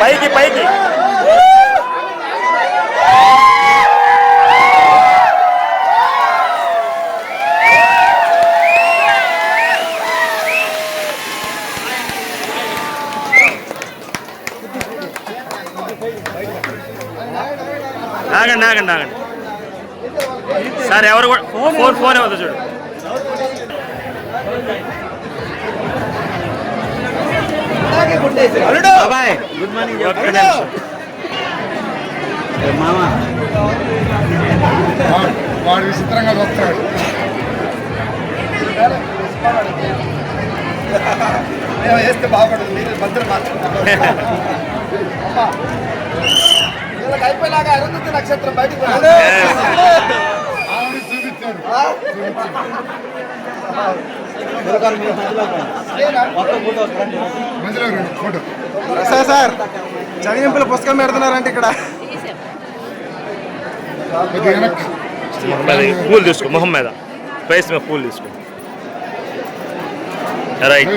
పైకి పైకి ఆగండి ఆగండి ఆగండి సార్ ఎవరు కూడా ఫోన్ ఇవ్వదు చూడు గుడ్ మార్నింగ్ మామా వాడు విచిత్రంగా వస్తాడు వేస్తే బాగుపడదు మీరు భద్ర వీళ్ళకి అయిపోయినాక అరుంధతి నక్షత్రం బయటకు చూపించారు సార్ చదివింపుల పుస్తకం పెడుతున్నారంటే ఇక్కడ फूल తీసుకో మొహం మీద ఫేస్ మీద ఫూల్ తీసుకో రైట్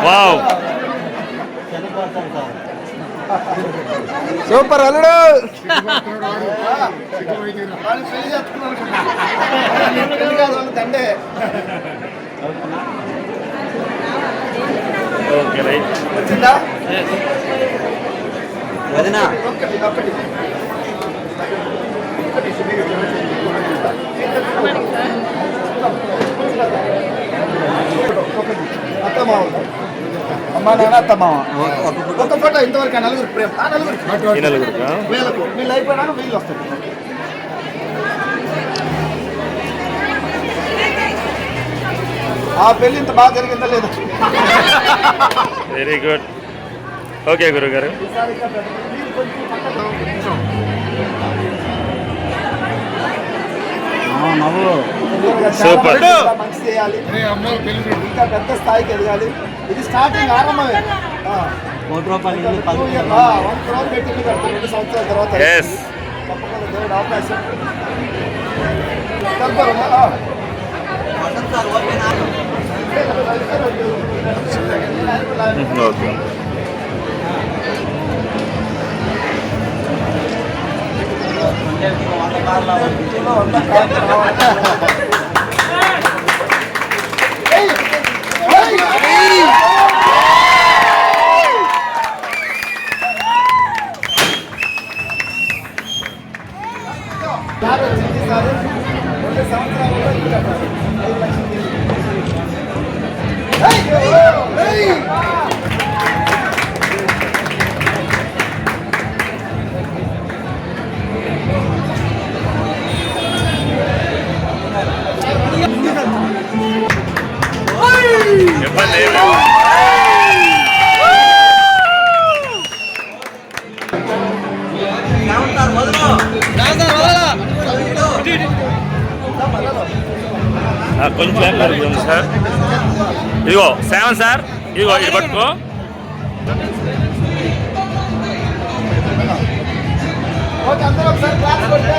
వావ్ సూపర్ అల్లుడు దండే ఓకే రైట్ వచ్చిందా వదినా అమ్మా నాన్న అత్తమ్మావ ఒక ఫోటో ఇంతవరకు నలుగురు ప్రేమ నలుగురు వీళ్ళకు వీళ్ళు అయిపోయినాక వీళ్ళు వస్తారు ఆ పెళ్ళి ఇంత బాగా జరిగిందా లేదా వెరీ గుడ్ ఓకే గురువు గారు సూపర్ మంచి చేయాలి ఇంకా పెద్ద స్థాయికి ఎదగాలి ఇది స్టార్టింగ్ ఆరంభమే 1 crore పెట్టి కడతారు 2 సంవత్సరాల తర్వాత తప్పకుండా దేవుడు అవకాశం ఓకే కొంచెం సార్ ఇదిగో 7 సార్ ఇదిగో ఇది పట్టుకో అందరూ ఒకసారి క్లాస్ కొట్టే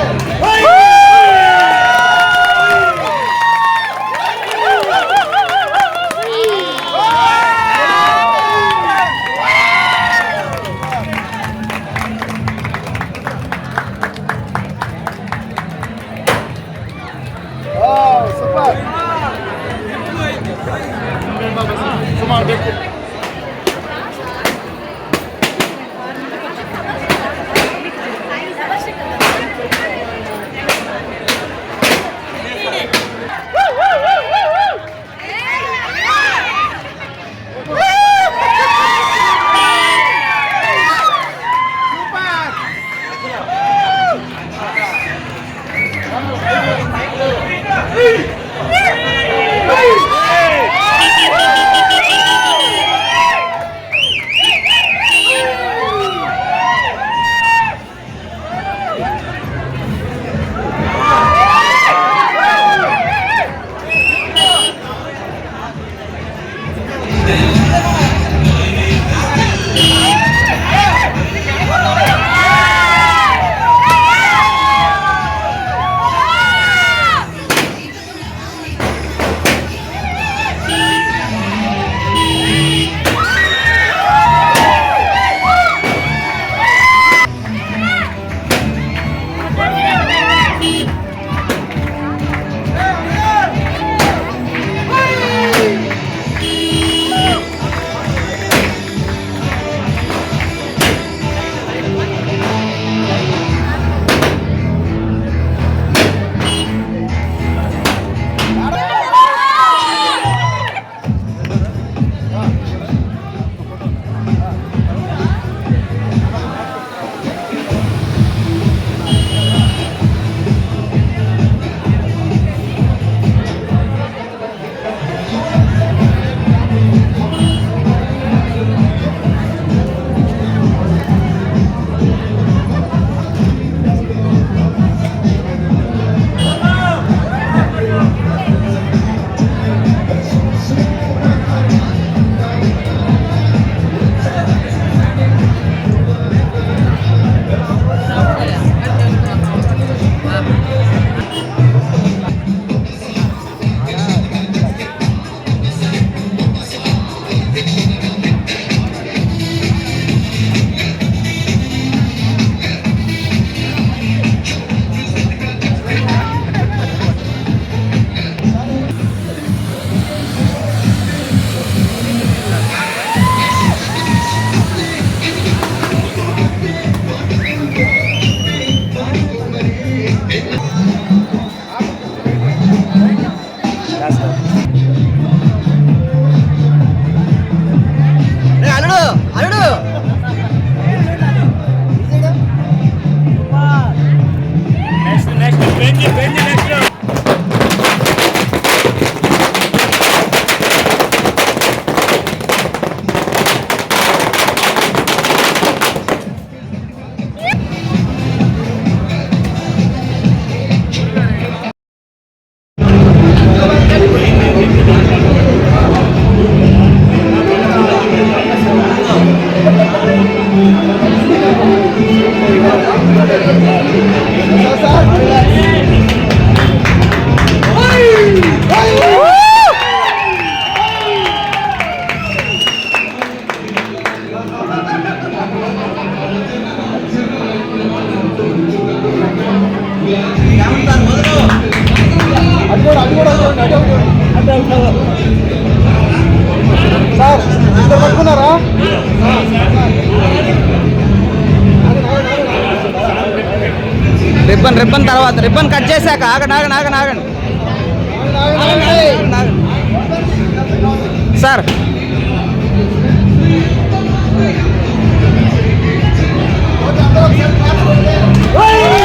సార్ ఇద్దరు పట్టుకున్నారా? రిబ్బన్ తర్వాత రిబ్బన్ కట్ చేశాక ఆగండి సార్. ఓకే, అందరూ ఒకసారి clap కొట్టండి.